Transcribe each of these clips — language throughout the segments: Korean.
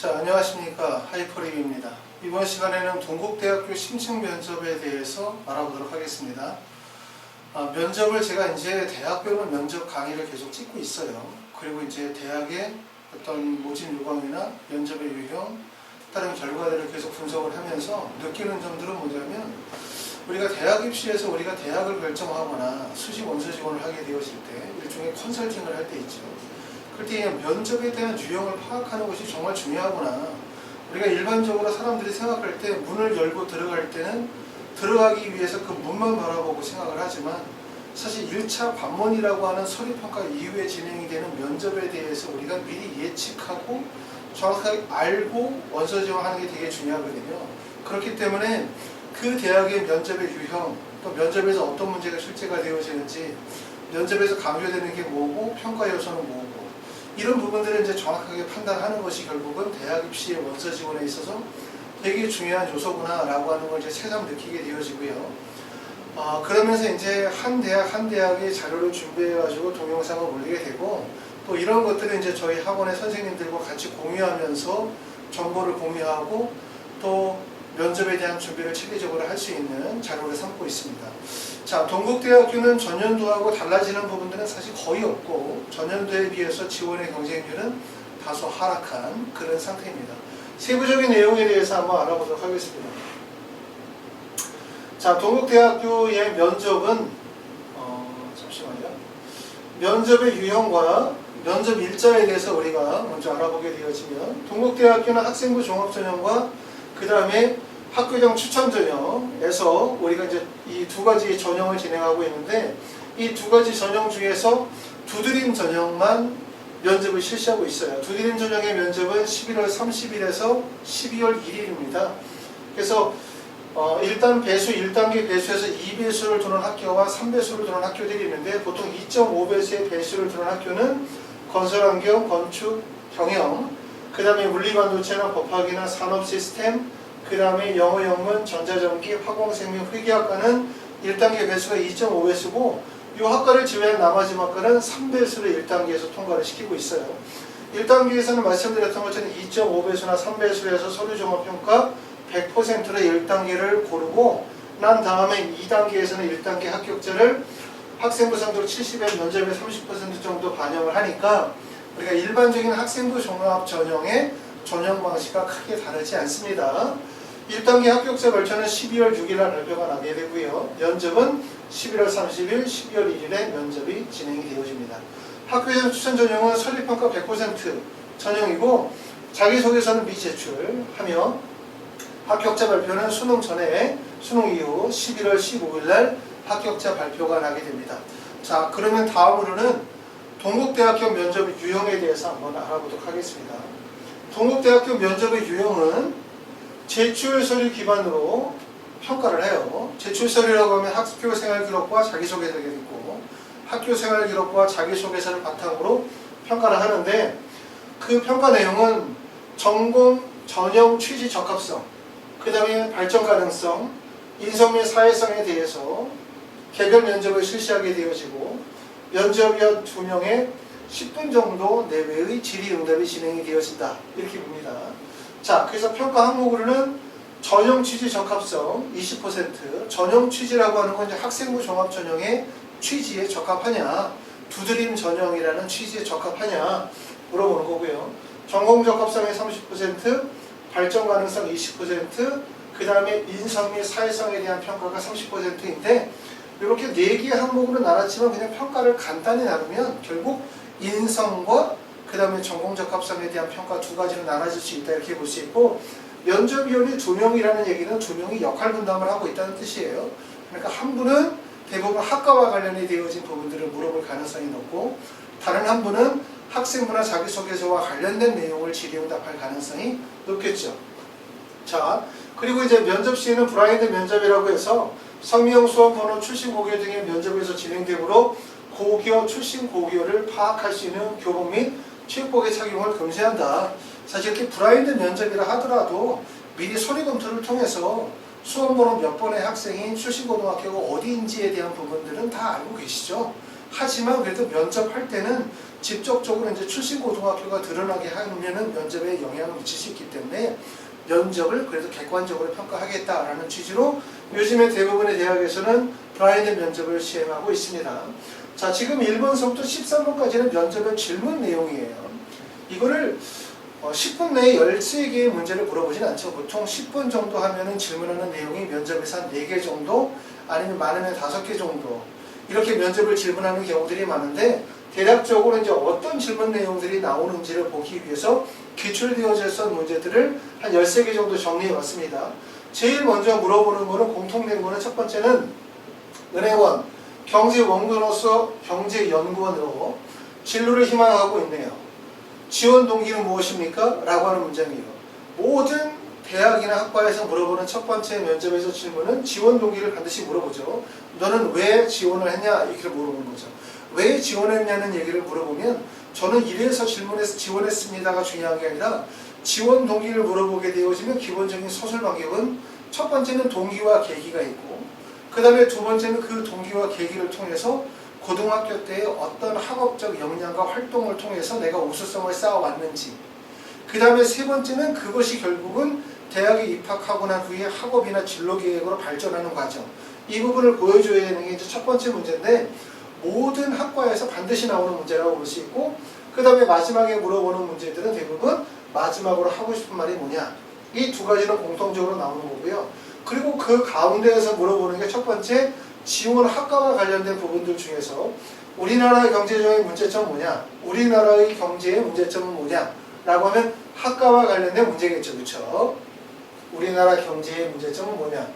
자, 안녕하십니까. 하이퍼립입니다. 이번 시간에는 동국대학교 심층 면접에 대해서 알아보도록 하겠습니다. 면접을 제가 이제 대학별로 면접 강의를 계속 찍고 있어요. 그리고 이제 대학의 어떤 모집 요강이나 면접의 유형, 다른 결과들을 계속 분석을 하면서 느끼는 점들은 뭐냐면, 우리가 대학 입시에서 우리가 대학을 결정하거나 수시 원서 지원을 하게 되어질 때 일종의 컨설팅을 할 때 있죠. 그럴 때 면접에 대한 유형을 파악하는 것이 정말 중요하구나. 우리가 일반적으로 사람들이 생각할 때 문을 열고 들어갈 때는 들어가기 위해서 그 문만 바라보고 생각을 하지만, 사실 1차 관문이라고 하는 서류평가 이후에 진행이 되는 면접에 대해서 우리가 미리 예측하고 정확하게 알고 원서 지원하는 게 되게 중요하거든요. 그렇기 때문에 그 대학의 면접의 유형, 또 면접에서 어떤 문제가 출제가 되어지는지, 면접에서 강조되는 게 뭐고 평가 요소는 뭐고, 이런 부분들을 이제 정확하게 판단하는 것이 결국은 대학 입시의 원서 지원에 있어서 되게 중요한 요소구나 라고 하는 걸 이제 새삼 느끼게 되어지고요. 그러면서 이제 한 대학의 자료를 준비해가지고 동영상을 올리게 되고, 또 이런 것들을 이제 저희 학원의 선생님들과 같이 공유하면서 정보를 공유하고 또 면접에 대한 준비를 체계적으로 할 수 있는 자료를 삼고 있습니다. 자, 동국대학교는 전년도하고 달라지는 부분들은 사실 거의 없고, 전년도에 비해서 지원의 경쟁률은 다소 하락한 그런 상태입니다. 세부적인 내용에 대해서 한번 알아보도록 하겠습니다. 자, 동국대학교의 면접은 잠시만요. 면접의 유형과 면접 일자에 대해서 우리가 먼저 알아보게 되어지면, 동국대학교는 학생부 종합전형과 그 다음에 학교장 추천 전형에서 우리가 이제 이 두 가지 전형을 진행하고 있는데, 이 두 가지 전형 중에서 두드림 전형만 면접을 실시하고 있어요. 두드림 전형의 면접은 11월 30일에서 12월 1일입니다. 그래서 일단 배수 1단계 배수에서 2배수를 두는 학교와 3배수를 두는 학교들이 있는데, 보통 2.5배수의 배수를 두는 학교는 건설환경, 건축, 경영, 그 다음에 물리반도체나 법학이나 산업시스템, 그 다음에 영어, 영문, 전자전기, 화공생명, 회계학과는 1단계 배수가 2.5배수고, 이 학과를 제외한 나머지 학과는 3배수를 1단계에서 통과를 시키고 있어요. 1단계에서는 말씀드렸던 것처럼 2.5배수나 3배수에서 서류종합평가 100%를 1단계를 고르고, 난 다음에 2단계에서는 1단계 합격자를 학생부 상대로 70의 면접의 30% 정도 반영을 하니까, 우리가 일반적인 학생부 종합 전형의 전형 방식과 크게 다르지 않습니다. 1단계 합격자 발표는 12월 6일 날 발표가 나게 되고요. 면접은 11월 30일, 12월 1일에 면접이 진행이 되어집니다. 학교장 추천 전형은 서류평가 100% 전형이고, 자기소개서는 미제출하며, 합격자 발표는 수능 전에, 수능 이후 11월 15일 날 합격자 발표가 나게 됩니다. 자, 그러면 다음으로는 동국대학교 면접 유형에 대해서 한번 알아보도록 하겠습니다. 동국대학교 면접의 유형은 제출 서류 기반으로 평가를 해요. 제출 서류라고 하면 학교 생활 기록과 자기소개서가 있고, 학교 생활 기록과 자기소개서를 바탕으로 평가를 하는데, 그 평가 내용은 전공, 전형 취지 적합성, 그 다음에 발전 가능성, 인성 및 사회성에 대해서 개별 면접을 실시하게 되어지고, 면접위원 2명의 10분 정도 내외의 질의응답이 진행이 되어진다, 이렇게 봅니다. 자, 그래서 평가 항목으로는 전형 취지 적합성 20%, 전형 취지라고 하는 건 이제 학생부 종합 전형의 취지에 적합하냐, 두드림 전형이라는 취지에 적합하냐 물어보는 거고요. 전공 적합성의 30%, 발전 가능성 20%, 그 다음에 인성 및 사회성에 대한 평가가 30%인데, 이렇게 4개의 항목으로 나눴지만 그냥 평가를 간단히 나누면 결국 인성과 그 다음에 전공 적합성에 대한 평가 두 가지로 나눠질 수 있다, 이렇게 볼 수 있고, 면접위원이 2명이라는 얘기는 2명이 역할 분담을 하고 있다는 뜻이에요. 그러니까 한 분은 대부분 학과와 관련이 되어진 부분들을 물어볼 가능성이 높고, 다른 한 분은 학생부나 자기소개서와 관련된 내용을 질의응답할 가능성이 높겠죠. 자, 그리고 이제 면접 시에는 브라인드 면접이라고 해서 성명, 수험번호, 출신 고교 등의 면접에서 진행되므로 고교, 출신 고교를 파악할 수 있는 교복 및 체육복의 착용을 금지한다. 사실 이렇게 브라인드 면접이라 하더라도 미리 서류 검토를 통해서 수험번호 몇 번의 학생이 출신 고등학교가 어디인지에 대한 부분들은 다 알고 계시죠. 하지만 그래도 면접할 때는 직접적으로 이제 출신 고등학교가 드러나게 하면은 면접에 영향을 미칠 수 있기 때문에 면접을 그래도 객관적으로 평가하겠다라는 취지로 요즘에 대부분의 대학에서는 블라인드 면접을 시행하고 있습니다. 자, 지금 1번서부터 13번까지는 면접의 질문 내용이에요. 이거를 10분 내에 13개의 문제를 물어보진 않죠. 보통 10분 정도 하면은 질문하는 내용이 면접에서 한 4개 정도 아니면 많으면 5개 정도 이렇게 면접을 질문하는 경우들이 많은데 대략적으로 이제 어떤 질문 내용들이 나오는지를 보기 위해서 기출되어져 있는 문제들을 한 13개 정도 정리해 왔습니다. 제일 먼저 물어보는 거는 공통된 거는 첫 번째는 은행원, 경제원으로서 경제연구원으로 진로를 희망하고 있네요. 지원 동기는 무엇입니까? 라고 하는 문장이에요. 모든 대학이나 학과에서 물어보는 첫 번째 면접에서 질문은 지원 동기를 반드시 물어보죠. 너는 왜 지원을 했냐? 이렇게 물어보는 거죠. 왜 지원했냐는 얘기를 물어보면 저는 이래서 지원했습니다가 중요한 게 아니라 지원 동기를 물어보게 되어지면 기본적인 서술 방법은 첫 번째는 동기와 계기가 있고 그 다음에 두 번째는 그 동기와 계기를 통해서 고등학교 때 어떤 학업적 역량과 활동을 통해서 내가 우수성을 쌓아왔는지 그 다음에 세 번째는 그것이 결국은 대학에 입학하고 난 후에 학업이나 진로 계획으로 발전하는 과정 이 부분을 보여줘야 되는 게 이제 첫 번째 문제인데 모든 학과에서 반드시 나오는 문제라고 볼 수 있고 그 다음에 마지막에 물어보는 문제들은 대부분 마지막으로 하고 싶은 말이 뭐냐 이 두 가지는 공통적으로 나오는 거고요. 그리고 그 가운데에서 물어보는 게 첫 번째 지원 학과와 관련된 부분들 중에서 우리나라 경제적인 문제점은 뭐냐 우리나라의 경제의 문제점은 뭐냐 라고 하면 학과와 관련된 문제겠죠. 그렇죠? 우리나라 경제의 문제점은 뭐냐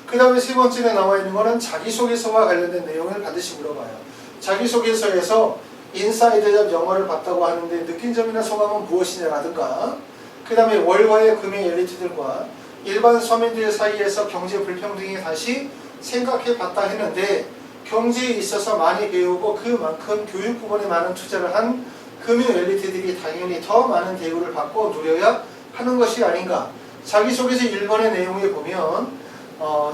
그 다음에 세 번째에 나와 있는 거는 자기소개서와 관련된 내용을 반드시 물어봐요. 자기소개서에서 인사이드잡 영어를 봤다고 하는데 느낀 점이나 소감은 무엇이냐라든가 그 다음에 월화의 금융 엘리트들과 일반 서민들 사이에서 경제 불평등이 다시 생각해 봤다 했는데 경제에 있어서 많이 배우고 그만큼 교육 부분에 많은 투자를 한 금융 엘리트들이 당연히 더 많은 대우를 받고 누려야 하는 것이 아닌가. 자기소개서 1번의 내용에 보면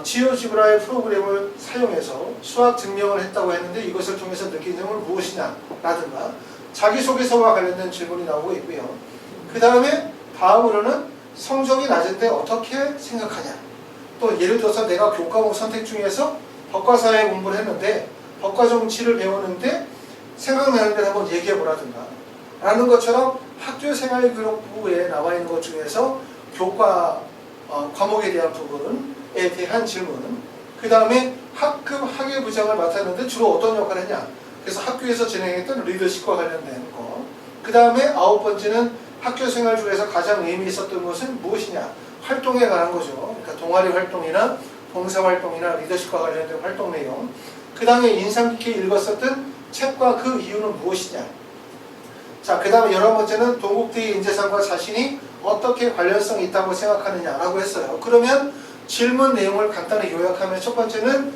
지오지브라의 프로그램을 사용해서 수학 증명을 했다고 했는데 이것을 통해서 느낀 점은 무엇이냐 라든가 자기소개서와 관련된 질문이 나오고 있고요. 그 다음으로는 성적이 낮은데 어떻게 생각하냐 또 예를 들어서 내가 교과목 선택 중에서 법과사회 공부를 했는데 법과 정치를 배웠는데 생각나는 데를 한번 얘기해 보라든가 라는 것처럼 학교생활기록부에 나와 있는 것 중에서 교과 과목에 대한 부분에 대한 질문 그 다음에 학급 학예부장을 맡았는데 주로 어떤 역할을 했냐 그래서 학교에서 진행했던 리더십과 관련된 거 그 다음에 9번째는 학교생활 중에서 가장 의미 있었던 것은 무엇이냐 활동에 관한 거죠. 그러니까 동아리 활동이나 봉사활동이나 리더십과 관련된 활동 내용 그 다음에 인상 깊게 읽었었던 책과 그 이유는 무엇이냐 자, 그 다음에 11번째는 동국대의 인재상과 자신이 어떻게 관련성이 있다고 생각하느냐라고 했어요. 그러면 질문 내용을 간단히 요약하면 첫 번째는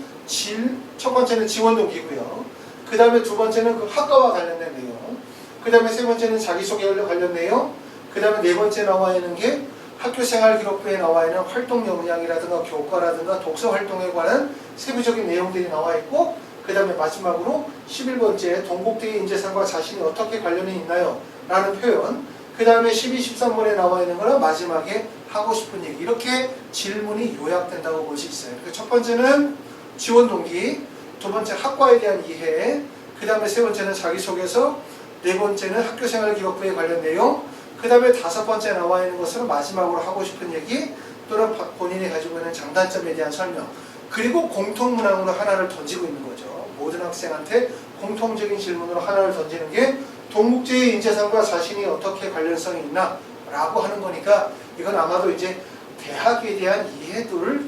지원 동기고요. 그 다음에 두 번째는 그 학과와 관련된 내용. 그 다음에 세 번째는 자기소개와 관련 내용. 그 다음에 네 번째 나와 있는 게 학교생활기록부에 나와 있는 활동 역량이라든가 교과라든가 독서 활동에 관한 세부적인 내용들이 나와 있고 그 다음에 마지막으로 11번째 동국대의 인재상과 자신이 어떻게 관련이 있나요? 라는 표현 그 다음에 12, 13번에 나와 있는 거는 마지막에 하고 싶은 얘기 이렇게 질문이 요약된다고 볼 수 있어요. 첫 번째는 지원 동기 두 번째 학과에 대한 이해 그 다음에 세 번째는 자기소개서 네 번째는 학교생활기록부에 관련 내용 그 다음에 다섯 번째 나와 있는 것은 마지막으로 하고 싶은 얘기 또는 본인이 가지고 있는 장단점에 대한 설명 그리고 공통문항으로 하나를 던지고 있는 거죠. 모든 학생한테 공통적인 질문으로 하나를 던지는 게 동국제의 인재상과 자신이 어떻게 관련성이 있나 라고 하는 거니까 이건 아마도 이제 대학에 대한 이해도를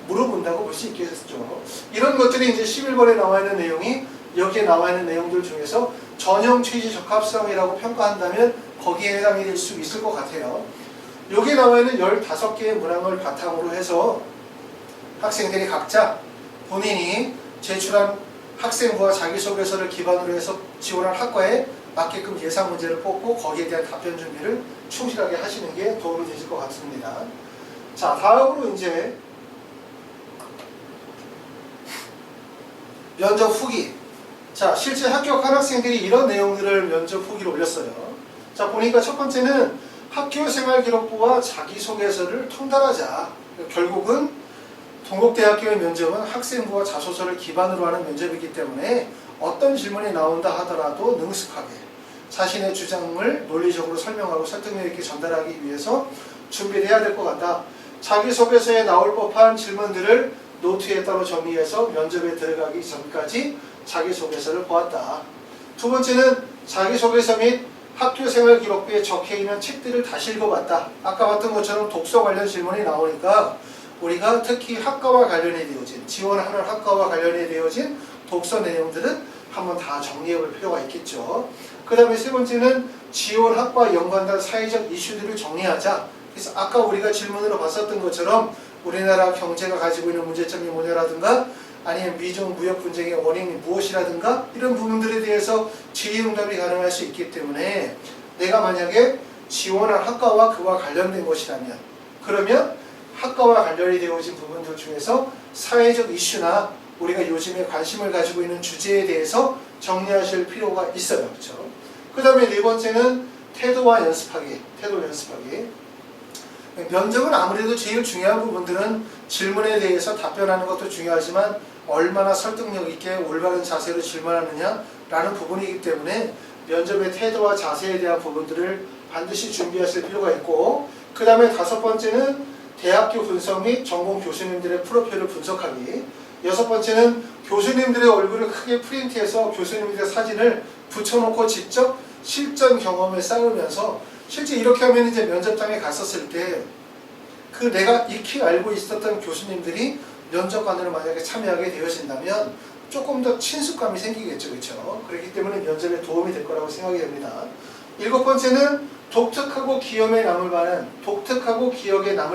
물어본다고 볼 수 있겠죠. 이런 것들이 이제 11번에 나와 있는 내용이 여기에 나와 있는 내용들 중에서 전형 취지 적합성이라고 평가한다면 거기에 해당이 될 수 있을 것 같아요. 여기에 나와 있는 15개의 문항을 바탕으로 해서 학생들이 각자 본인이 제출한 학생부와 자기소개서를 기반으로 해서 지원한 학과에 맞게끔 예상 문제를 뽑고 거기에 대한 답변 준비를 충실하게 하시는 게 도움이 되실 것 같습니다. 자, 다음으로 이제 면접 후기. 자, 실제 합격한 학생들이 이런 내용들을 면접 후기로 올렸어요. 자, 보니까 첫 번째는 학교생활기록부와 자기소개서를 통달하자. 결국은 동국대학교의 면접은 학생부와 자소서를 기반으로 하는 면접이기 때문에 어떤 질문이 나온다 하더라도 능숙하게 자신의 주장을 논리적으로 설명하고 설득력 있게 전달하기 위해서 준비를 해야 될 것 같다. 자기소개서에 나올 법한 질문들을 노트에 따로 정리해서 면접에 들어가기 전까지 자기소개서를 보았다. 두 번째는 자기소개서 및 학교생활기록부에 적혀있는 책들을 다시 읽어봤다. 아까 봤던 것처럼 독서 관련 질문이 나오니까 우리가 특히 학과와 관련이 되어진, 지원하는 학과와 관련이 되어진 독서 내용들은 한번 다 정리해 볼 필요가 있겠죠. 그 다음에 세 번째는 지원 학과 연관된 사회적 이슈들을 정리하자. 그래서 아까 우리가 질문으로 봤었던 것처럼 우리나라 경제가 가지고 있는 문제점이 뭐냐라든가 아니면 미중 무역 분쟁의 원인이 무엇이라든가 이런 부분들에 대해서 질의응답이 가능할 수 있기 때문에 내가 만약에 지원한 학과와 그와 관련된 것이라면 그러면 학과와 관련이 되어진 부분들 중에서 사회적 이슈나 우리가 요즘에 관심을 가지고 있는 주제에 대해서 정리하실 필요가 있어요. 그렇죠? 그 다음에 네 번째는 태도와 연습하기. 태도 연습하기. 면접은 아무래도 제일 중요한 부분들은 질문에 대해서 답변하는 것도 중요하지만 얼마나 설득력 있게 올바른 자세로 질문하느냐라는 부분이기 때문에 면접의 태도와 자세에 대한 부분들을 반드시 준비하실 필요가 있고 그 다음에 다섯 번째는 대학교 분석 및 전공 교수님들의 프로필을 분석하기. 여섯 번째는 교수님들의 얼굴을 크게 프린트해서 교수님들의 사진을 붙여놓고 직접 실전 경험을 쌓으면서 실제 이렇게 하면 이제 면접장에 갔었을 때 그 내가 익히 알고 있었던 교수님들이 면접관으로 만약에 참여하게 되어진다면 조금 더 친숙감이 생기겠죠. 그렇죠? 그렇기 때문에 면접에 도움이 될 거라고 생각이 됩니다. 일곱 번째는 독특하고 기억에 남을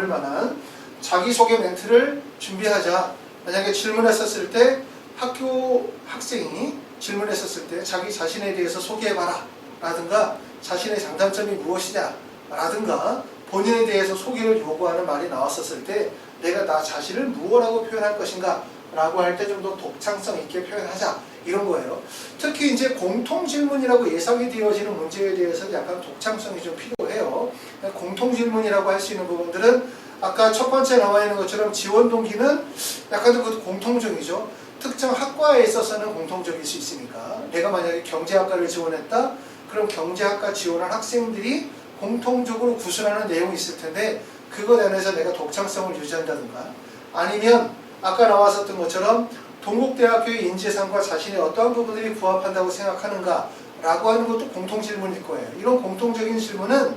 만한 자기소개 멘트를 준비하자. 만약에 질문했었을 때 학교 학생이 질문했었을 때 자기 자신에 대해서 소개해봐라 라든가 자신의 장단점이 무엇이냐 라든가 본인에 대해서 소개를 요구하는 말이 나왔었을 때 내가 나 자신을 무엇라고 표현할 것인가 라고 할 때 좀 더 독창성 있게 표현하자 이런 거예요. 특히 이제 공통질문이라고 예상이 되어지는 문제에 대해서 약간 독창성이 좀 필요해요. 공통질문이라고 할 수 있는 부분들은 아까 첫 번째 나와 있는 것처럼 지원 동기는 약간 그 공통적이죠. 특정 학과에 있어서는 공통적일 수 있으니까 내가 만약에 경제학과를 지원했다 그럼 경제학과 지원한 학생들이 공통적으로 구술하는 내용이 있을 텐데 그것 안에서 내가 독창성을 유지한다든가 아니면 아까 나왔었던 것처럼 동국대학교의 인재상과 자신의 어떠한 부분들이 부합한다고 생각하는가 라고 하는 것도 공통질문일 거예요. 이런 공통적인 질문은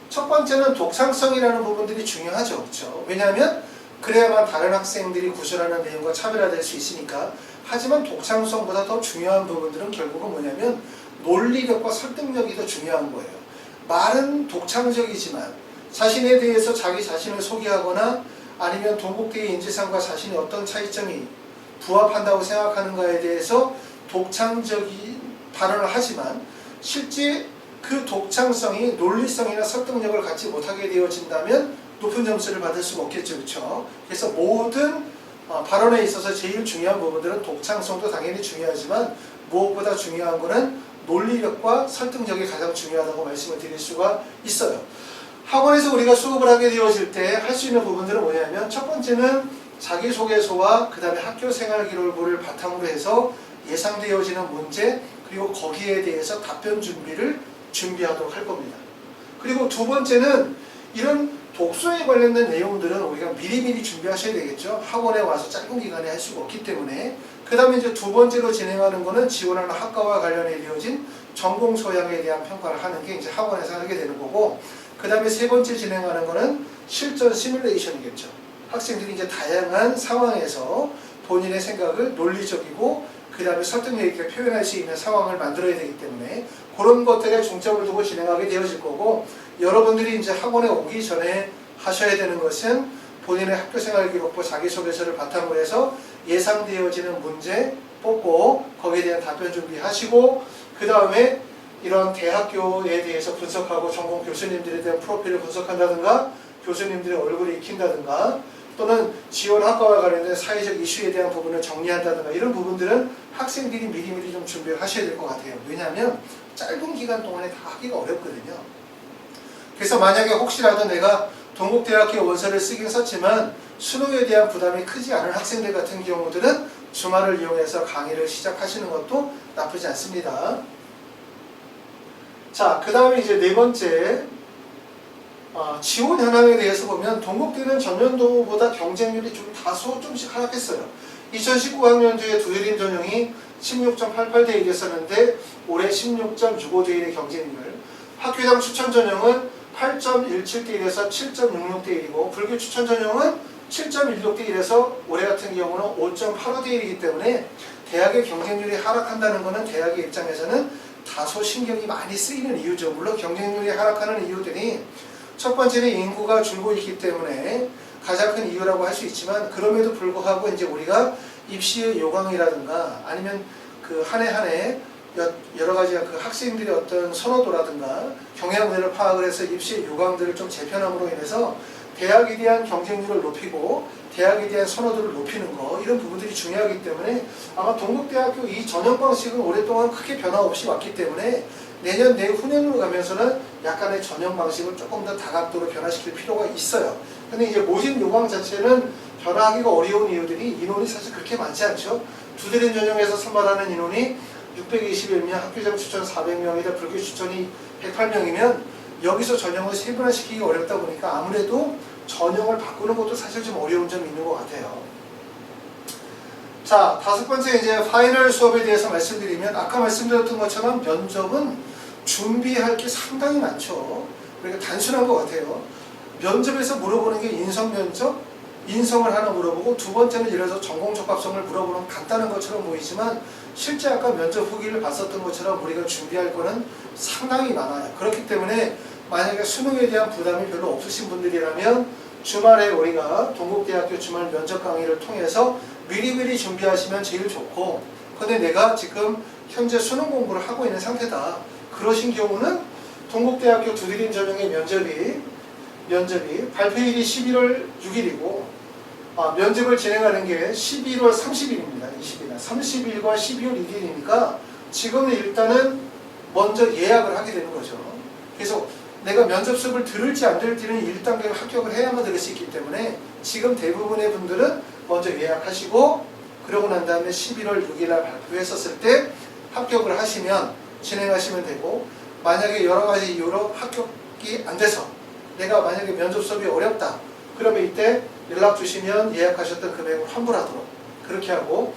첫 번째는 독창성이라는 부분들이 중요하죠. 그렇죠? 왜냐하면 그래야만 다른 학생들이 구술하는 내용과 차별화될 수 있으니까. 하지만 독창성보다 더 중요한 부분들은 결국은 뭐냐면 논리력과 설득력이 더 중요한 거예요. 말은 독창적이지만 자신에 대해서 자기 자신을 소개하거나 아니면 동국대의 인재상과 자신의 어떤 차이점이 부합한다고 생각하는가에 대해서 독창적인 발언을 하지만 실제 그 독창성이 논리성이나 설득력을 갖지 못하게 되어진다면 높은 점수를 받을 수가 없겠죠. 그렇죠? 그래서 모든 발언에 있어서 제일 중요한 부분들은 독창성도 당연히 중요하지만 무엇보다 중요한 것은 논리력과 설득력이 가장 중요하다고 말씀을 드릴 수가 있어요. 학원에서 우리가 수업을 하게 되어질 때 할 수 있는 부분들은 뭐냐면 첫 번째는 자기소개서와 그 다음에 학교생활기록부를 바탕으로 해서 예상되어지는 문제 그리고 거기에 대해서 답변 준비를 준비하도록 할 겁니다. 그리고 두 번째는 이런 독서에 관련된 내용들은 우리가 미리미리 준비하셔야 되겠죠. 학원에 와서 짧은 기간에 할 수가 없기 때문에. 그 다음에 이제 두 번째로 진행하는 거는 지원하는 학과와 관련해 되어진 전공 소양에 대한 평가를 하는 게 이제 학원에서 하게 되는 거고 그 다음에 세 번째 진행하는 거는 실전 시뮬레이션이겠죠. 학생들이 이제 다양한 상황에서 본인의 생각을 논리적이고 그 다음에 설득력 있게 표현할 수 있는 상황을 만들어야 되기 때문에 그런 것들에 중점을 두고 진행하게 되어질 거고 여러분들이 이제 학원에 오기 전에 하셔야 되는 것은 본인의 학교생활기록부 자기소개서를 바탕으로 해서 예상되어지는 문제 뽑고 거기에 대한 답변 준비하시고 그 다음에 이런 대학교에 대해서 분석하고 전공 교수님들에 대한 프로필을 분석한다든가 교수님들의 얼굴을 익힌다든가 또는 지원 학과와 관련된 사회적 이슈에 대한 부분을 정리한다든가 이런 부분들은 학생들이 미리미리 좀 준비를 하셔야 될 것 같아요. 왜냐하면 짧은 기간 동안에 다 하기가 어렵거든요. 그래서 만약에 혹시라도 내가 동국대학교 원서를 쓰긴 썼지만 수능에 대한 부담이 크지 않은 학생들 같은 경우들은 주말을 이용해서 강의를 시작하시는 것도 나쁘지 않습니다. 자, 그 다음에 이제 네 번째, 지원 현황에 대해서 보면 동국대는 전년도보다 경쟁률이 좀 다소 좀씩 하락했어요. 2019학년도에 두드림 전형이 16.88대 1이었었는데 올해 16.65대 1의 경쟁률, 학교당 추천 전형은 8.17대 1에서 7.66대 1이고 불교 추천 전형은 7.16대 1에서 올해 같은 경우는 5.85대 1이기 때문에 대학의 경쟁률이 하락한다는 것은 대학의 입장에서는 다소 신경이 많이 쓰이는 이유죠. 물론 경쟁률이 하락하는 이유들이 첫 번째는 인구가 줄고 있기 때문에 가장 큰 이유라고 할 수 있지만 그럼에도 불구하고 이제 우리가 입시의 요강이라든가 아니면 그 한 해 한 해 여러 가지 그 학생들의 어떤 선호도라든가 경향들을 파악을 해서 입시의 요강들을 좀 재편함으로 인해서 대학에 대한 경쟁률을 높이고 대학에 대한 선호도를 높이는 거 이런 부분들이 중요하기 때문에 아마 동국대학교 이 전형 방식은 오랫동안 크게 변화 없이 왔기 때문에 내년 내후년으로 가면서는 약간의 전형 방식을 조금 더 다각도로 변화시킬 필요가 있어요. 근데 이제 모집 요강 자체는 변화하기가 어려운 이유들이 인원이 사실 그렇게 많지 않죠. 두드림 전형에서 선발하는 인원이 621명, 학교장 추천 400명이다, 불교 추천이 108명이면 여기서 전형을 세분화시키기 어렵다 보니까 아무래도 전형을 바꾸는 것도 사실 좀 어려운 점이 있는 것 같아요. 자, 다섯 번째 이제 파이널 수업에 대해서 말씀드리면 아까 말씀드렸던 것처럼 면접은 준비할 게 상당히 많죠. 그러니까 단순한 것 같아요. 면접에서 물어보는 게 인성 면접, 인성을 하나 물어보고 두 번째는 예를 들어서 전공 적합성을 물어보는 간단한 것처럼 보이지만 실제 아까 면접 후기를 봤었던 것처럼 우리가 준비할 거는 상당히 많아요. 그렇기 때문에 만약에 수능에 대한 부담이 별로 없으신 분들이라면 주말에 우리가 동국대학교 주말 면접 강의를 통해서 미리미리 준비하시면 제일 좋고 근데 내가 지금 현재 수능 공부를 하고 있는 상태다. 그러신 경우는 동국대학교 두드림 전형의 면접이 발표일이 11월 6일이고 면접을 진행하는 게 11월 30일입니다. 20일. 30일과 12월 2일이니까 지금은 일단은 먼저 예약을 하게 되는 거죠. 그래서 내가 면접 수업을 들을지 안 들을지는 1단계를 합격을 해야만 들을 수 있기 때문에 지금 대부분의 분들은 먼저 예약하시고 그러고 난 다음에 11월 6일 날 발표했었을 때 합격을 하시면 진행하시면 되고 만약에 여러 가지 이유로 합격이 안 돼서 내가 만약에 면접 수업이 어렵다. 그러면 이때 연락 주시면 예약하셨던 금액을 환불하도록 그렇게 하고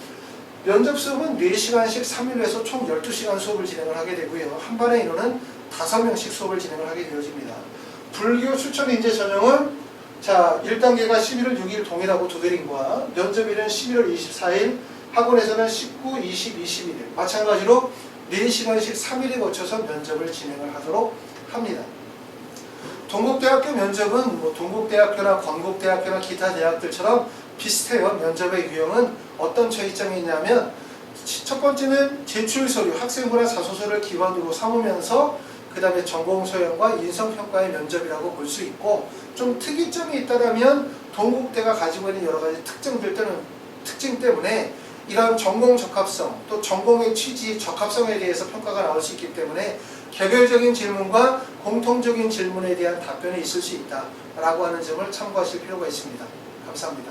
면접 수업은 4시간씩 3일로 해서 총 12시간 수업을 진행을 하게 되고요. 한 반의 인원은 5명씩 수업을 진행을 하게 되어집니다. 불교 추천 인재 전형은 자 1단계가 11월 6일 동일하고 두드림과 면접일은 11월 24일 학원에서는 19, 20, 21일 마찬가지로 4시간씩 3일에 거쳐서 면접을 진행을 하도록 합니다. 동국대학교 면접은 뭐 동국대학교나 건국대학교나 기타 대학들처럼 비슷해요. 면접의 유형은 어떤 차이점이 있냐면 첫 번째는 제출 서류, 학생부나 자소서를 기반으로 삼으면서 그 다음에 전공 소양과 인성평가의 면접이라고 볼 수 있고 좀 특이점이 있다면 동국대가 가지고 있는 여러 가지 특징 때문에 이런 전공 적합성 또 전공의 취지 적합성에 대해서 평가가 나올 수 있기 때문에 개별적인 질문과 공통적인 질문에 대한 답변이 있을 수 있다라고 하는 점을 참고하실 필요가 있습니다. 감사합니다.